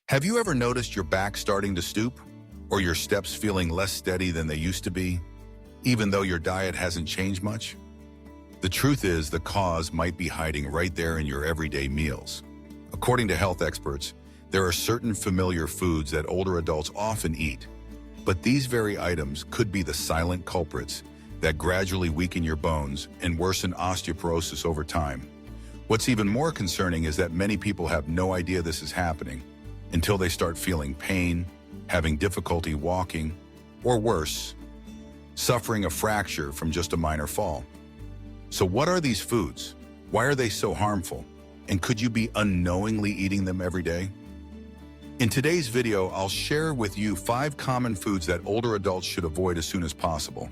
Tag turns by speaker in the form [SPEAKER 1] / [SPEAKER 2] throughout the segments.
[SPEAKER 1] Have you ever noticed your back starting to stoop, or your steps feeling less steady than they used to be, even though your diet hasn't changed much? The truth is, the cause might be hiding right there in your everyday meals. According to health experts, there are certain familiar foods that older adults often eat, but these very items could be the silent culprits that gradually weaken your bones and worsen osteoporosis over time. What's even more concerning is that many people have no idea this is happening until they start feeling pain, having difficulty walking, or worse, suffering a fracture from just a minor fall. So what are these foods? Why are they so harmful? And could you be unknowingly eating them every day? In today's video, I'll share with you 5 common foods that older adults should avoid as soon as possible,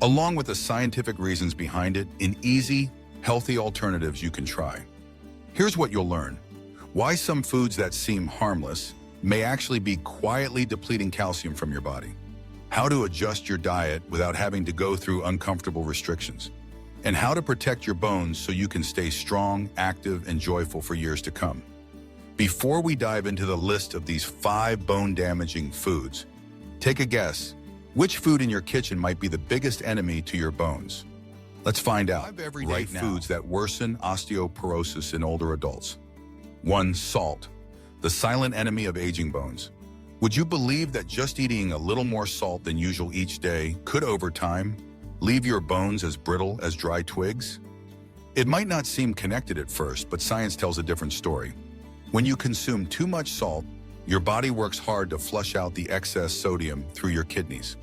[SPEAKER 1] along with the scientific reasons behind it in easy, healthy alternatives you can try. Here's what you'll learn: why some foods that seem harmless may actually be quietly depleting calcium from your body, how to adjust your diet without having to go through uncomfortable restrictions, and how to protect your bones so you can stay strong, active, and joyful for years to come. Before we dive into the list of these 5 bone-damaging foods, take a guess. Which food in your kitchen might be the biggest enemy to your bones? Let's find out. 5 everyday foods that worsen osteoporosis in older adults. 1. Salt, the silent enemy of aging bones. Would you believe that just eating a little more salt than usual each day could, over time, leave your bones as brittle as dry twigs? It might not seem connected at first, but science tells a different story. When you consume too much salt, your body works hard to flush out the excess sodium through your kidneys.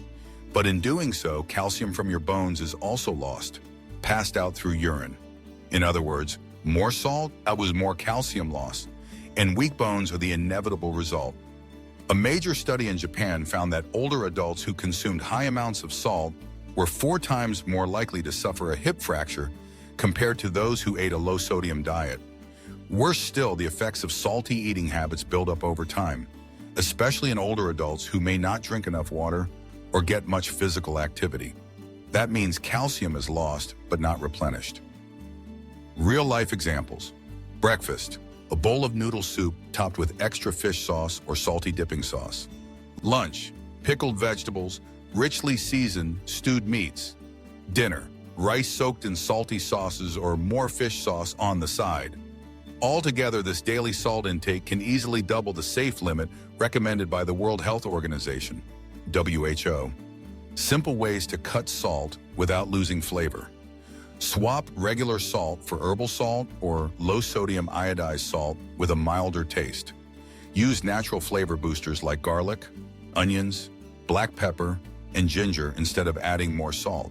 [SPEAKER 1] But in doing so, calcium from your bones is also lost, passed out through urine. In other words, more salt equals more calcium loss, and weak bones are the inevitable result. A major study in Japan found that older adults who consumed high amounts of salt were 4 times more likely to suffer a hip fracture compared to those who ate a low-sodium diet. Worse still, the effects of salty eating habits build up over time, especially in older adults who may not drink enough water or get much physical activity. That means calcium is lost but not replenished. Real-life examples. Breakfast: a bowl of noodle soup topped with extra fish sauce or salty dipping sauce. Lunch: pickled vegetables, richly seasoned stewed meats. Dinner: rice soaked in salty sauces or more fish sauce on the side. Altogether, this daily salt intake can easily double the safe limit recommended by the World Health Organization, WHO. Simple ways to cut salt without losing flavor. Swap regular salt for herbal salt or low-sodium iodized salt with a milder taste. Use natural flavor boosters like garlic, onions, black pepper, and ginger instead of adding more salt.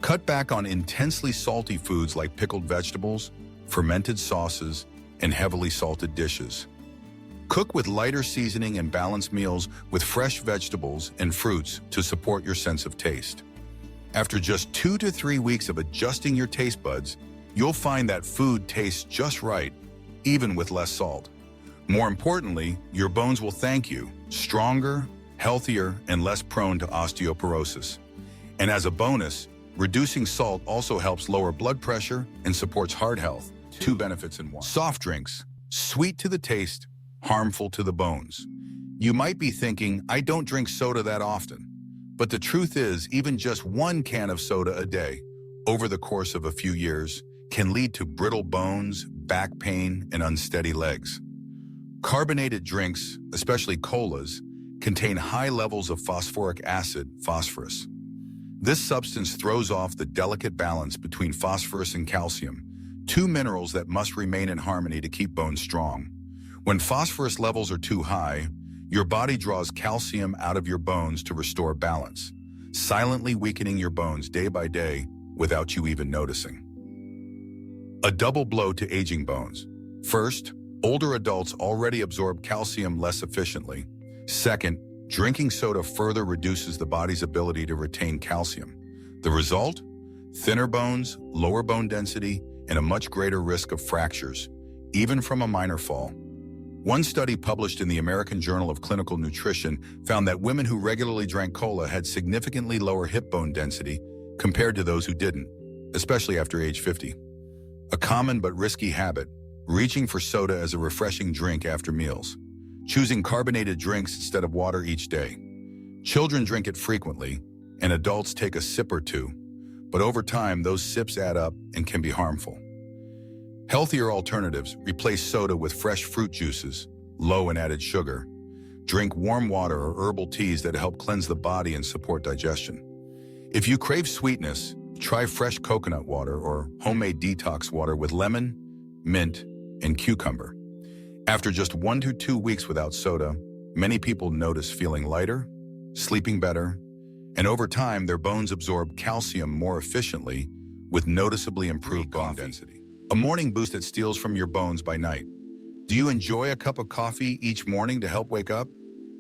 [SPEAKER 1] Cut back on intensely salty foods like pickled vegetables, fermented sauces, and heavily salted dishes. Cook with lighter seasoning and balanced meals with fresh vegetables and fruits to support your sense of taste. After just 2 to 3 weeks of adjusting your taste buds, you'll find that food tastes just right, even with less salt. More importantly, your bones will thank you, stronger, healthier, and less prone to osteoporosis. And as a bonus, reducing salt also helps lower blood pressure and supports heart health. 2 benefits in 1. Soft drinks: sweet to the taste, harmful to the bones. You might be thinking, I don't drink soda that often. But the truth is, even just 1 can of soda a day, over the course of a few years, can lead to brittle bones, back pain, and unsteady legs. Carbonated drinks, especially colas, contain high levels of phosphoric acid, phosphorus. This substance throws off the delicate balance between phosphorus and calcium, 2 minerals that must remain in harmony to keep bones strong. When phosphorus levels are too high, your body draws calcium out of your bones to restore balance, silently weakening your bones day by day without you even noticing. A double blow to aging bones. First, older adults already absorb calcium less efficiently. Second, drinking soda further reduces the body's ability to retain calcium. The result? Thinner bones, lower bone density, and a much greater risk of fractures, even from a minor fall. One study published in the American Journal of Clinical Nutrition found that women who regularly drank cola had significantly lower hip bone density compared to those who didn't, especially after age 50. A common but risky habit: reaching for soda as a refreshing drink after meals. choosing carbonated drinks instead of water each day. Children drink it frequently, and adults take a sip or two, but over time, those sips add up and can be harmful. Healthier alternatives: replace soda with fresh fruit juices, low in added sugar. Drink warm water or herbal teas that help cleanse the body and support digestion. If you crave sweetness, try fresh coconut water or homemade detox water with lemon, mint, and cucumber. After just 1 to 2 weeks without soda, many people notice feeling lighter, sleeping better, and over time their bones absorb calcium more efficiently with noticeably improved bone density. A morning boost that steals from your bones by night. Do you enjoy a cup of coffee each morning to help wake up?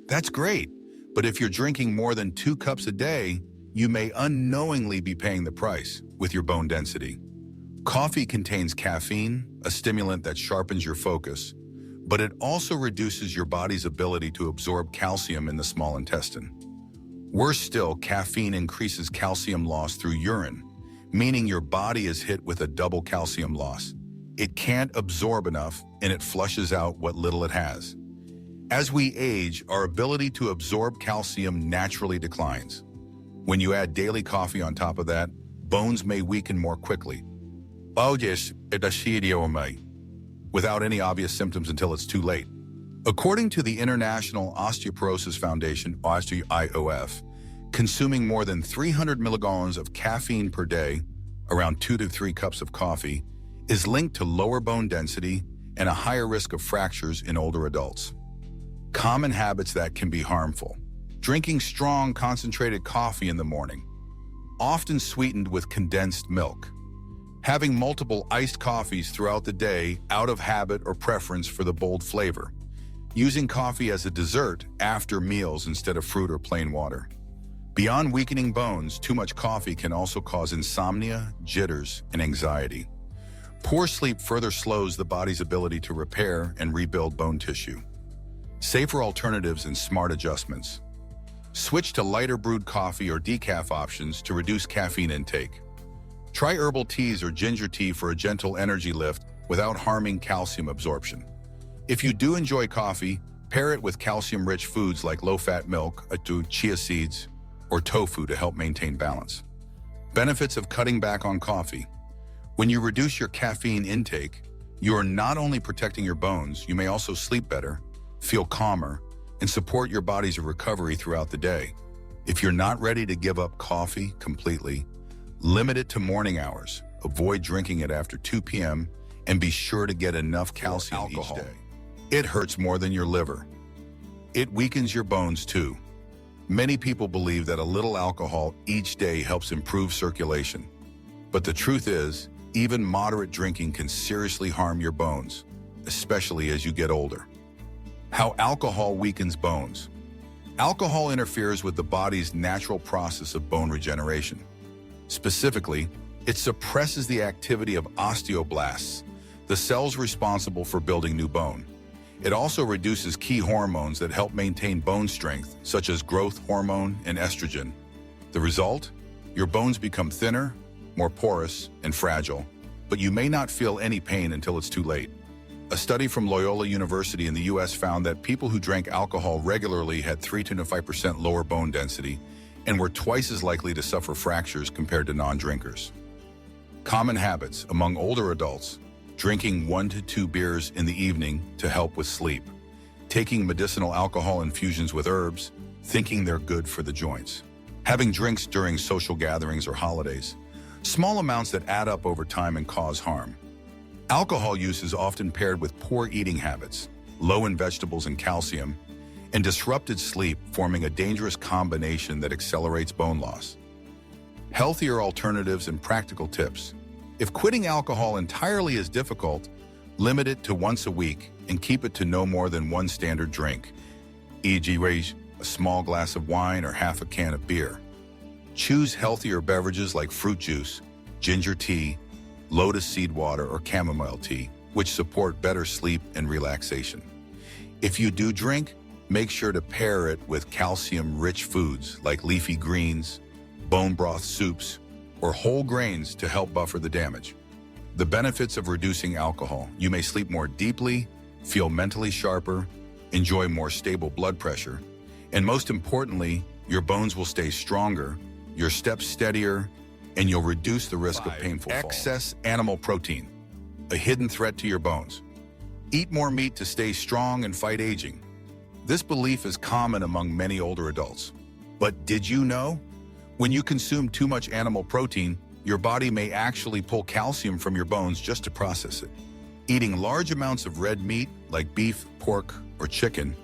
[SPEAKER 1] That's great, but if you're drinking more than 2 cups a day, you may unknowingly be paying the price with your bone density. Coffee contains caffeine, a stimulant that sharpens your focus, but it also reduces your body's ability to absorb calcium in the small intestine. Worse still, caffeine increases calcium loss through urine, meaning your body is hit with a double calcium loss. It can't absorb enough, and it flushes out what little it has. As we age, our ability to absorb calcium naturally declines. When you add daily coffee on top of that, bones may weaken more quickly. Without any obvious symptoms until it's too late. According to the International Osteoporosis Foundation, IOF, consuming more than 300 milligrams of caffeine per day, around 2 to 3 cups of coffee, is linked to lower bone density and a higher risk of fractures in older adults. Common habits that can be harmful. Drinking strong, concentrated coffee in the morning, often sweetened with condensed milk. Having multiple iced coffees throughout the day out of habit or preference for the bold flavor. Using coffee as a dessert after meals instead of fruit or plain water. Beyond weakening bones, too much coffee can also cause insomnia, jitters, and anxiety. Poor sleep further slows the body's ability to repair and rebuild bone tissue. Safer alternatives and smart adjustments. Switch to lighter brewed coffee or decaf options to reduce caffeine intake. Try herbal teas or ginger tea for a gentle energy lift without harming calcium absorption. If you do enjoy coffee, pair it with calcium-rich foods like low-fat milk, chia seeds, or tofu to help maintain balance. Benefits of cutting back on coffee. When you reduce your caffeine intake, you are not only protecting your bones, you may also sleep better, feel calmer, and support your body's recovery throughout the day. If you're not ready to give up coffee completely, limit it to morning hours, avoid drinking it after 2 p.m., and be sure to get enough calcium each day. It hurts more than your liver. It weakens your bones too. Many people believe that a little alcohol each day helps improve circulation. But the truth is, even moderate drinking can seriously harm your bones, especially as you get older. How alcohol weakens bones. Alcohol interferes with the body's natural process of bone regeneration. Specifically, it suppresses the activity of osteoblasts, the cells responsible for building new bone. It also reduces key hormones that help maintain bone strength, such as growth hormone and estrogen. The result? Your bones become thinner, more porous, and fragile, but you may not feel any pain until it's too late. A study from Loyola University in the US found that people who drank alcohol regularly had 3 to 5% lower bone density and were twice as likely to suffer fractures compared to non-drinkers. Common habits among older adults: drinking 1 to 2 beers in the evening to help with sleep, taking medicinal alcohol infusions with herbs, thinking they're good for the joints, having drinks during social gatherings or holidays, small amounts that add up over time and cause harm. Alcohol use is often paired with poor eating habits, low in vegetables and calcium, and disrupted sleep, forming a dangerous combination that accelerates bone loss. Healthier alternatives and practical tips. If quitting alcohol entirely is difficult, limit it to once a week and keep it to no more than 1 standard drink, e.g. a small glass of wine or half a can of beer. Choose healthier beverages like fruit juice, ginger tea, lotus seed water, or chamomile tea, which support better sleep and relaxation. If you do drink, make sure to pair it with calcium-rich foods like leafy greens, bone broth soups, or whole grains to help buffer the damage. The benefits of reducing alcohol: you may sleep more deeply, feel mentally sharper, enjoy more stable blood pressure, and most importantly, your bones will stay stronger, your steps steadier, and you'll reduce the risk of painful falls. Excess animal protein, a hidden threat to your bones. Eat more meat to stay strong and fight aging. This belief is common among many older adults. But did you know? When you consume too much animal protein, your body may actually pull calcium from your bones just to process it. Eating large amounts of red meat, like beef, pork, or chicken,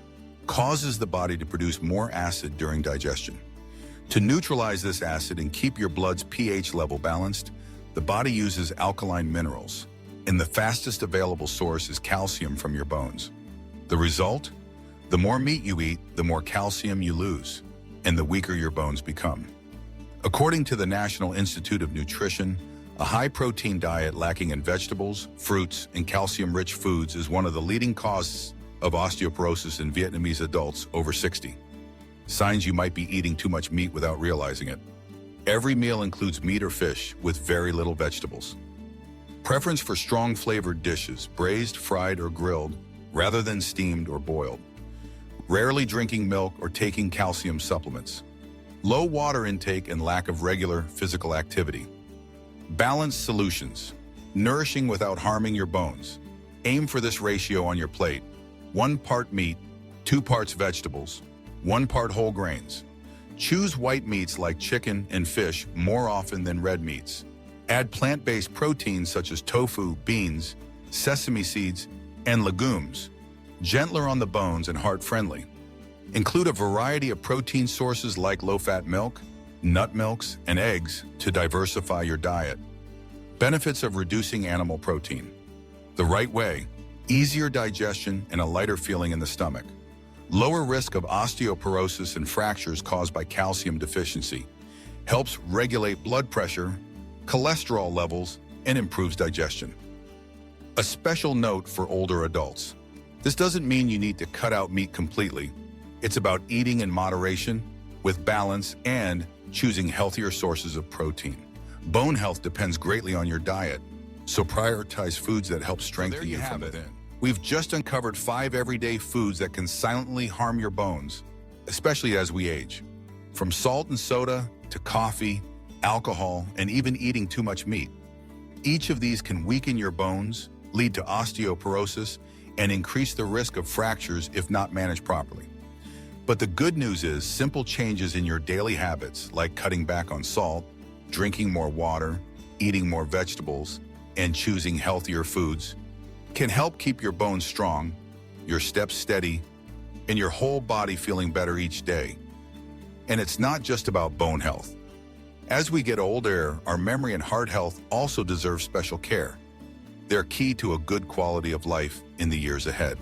[SPEAKER 1] causes the body to produce more acid during digestion. To neutralize this acid and keep your blood's pH level balanced, the body uses alkaline minerals, and the fastest available source is calcium from your bones. The result? The more meat you eat, the more calcium you lose, and the weaker your bones become. According to the National Institute of Nutrition, a high-protein diet lacking in vegetables, fruits, and calcium-rich foods is one of the leading causes of osteoporosis in Vietnamese adults over 60. Signs you might be eating too much meat without realizing it. Every meal includes meat or fish with very little vegetables. Preference for strong flavored dishes, braised, fried, or grilled, rather than steamed or boiled. Rarely drinking milk or taking calcium supplements. Low water intake and lack of regular physical activity. Balanced solutions. Nourishing without harming your bones. Aim for this ratio on your plate. 1 part meat, 2 parts vegetables, 1 part whole grains. Choose white meats like chicken and fish more often than red meats. Add plant-based proteins such as tofu, beans, sesame seeds, and legumes. Gentler on the bones and heart-friendly. Include a variety of protein sources like low-fat milk, nut milks, and eggs to diversify your diet. Benefits of reducing animal protein. The right way: easier digestion and a lighter feeling in the stomach. Lower risk of osteoporosis and fractures caused by calcium deficiency. Helps regulate blood pressure, cholesterol levels, and improves digestion. A special note for older adults. This doesn't mean you need to cut out meat completely. It's about eating in moderation, with balance, and choosing healthier sources of protein. Bone health depends greatly on your diet, so prioritize foods that help strengthen you from within. We've just uncovered 5 everyday foods that can silently harm your bones, especially as we age. From salt and soda to coffee, alcohol, and even eating too much meat. Each of these can weaken your bones, lead to osteoporosis, and increase the risk of fractures if not managed properly. But the good news is simple changes in your daily habits, like cutting back on salt, drinking more water, eating more vegetables, and choosing healthier foods, can help keep your bones strong, your steps steady, and your whole body feeling better each day. And it's not just about bone health. As we get older, our memory and heart health also deserve special care. They're key to a good quality of life in the years ahead.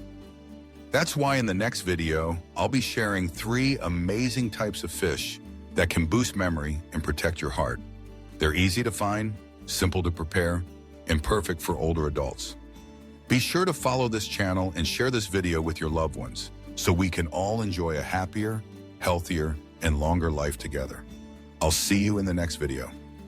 [SPEAKER 1] That's why in the next video, I'll be sharing 3 amazing types of fish that can boost memory and protect your heart. They're easy to find, simple to prepare, and perfect for older adults. Be sure to follow this channel and share this video with your loved ones so we can all enjoy a happier, healthier, and longer life together. I'll see you in the next video.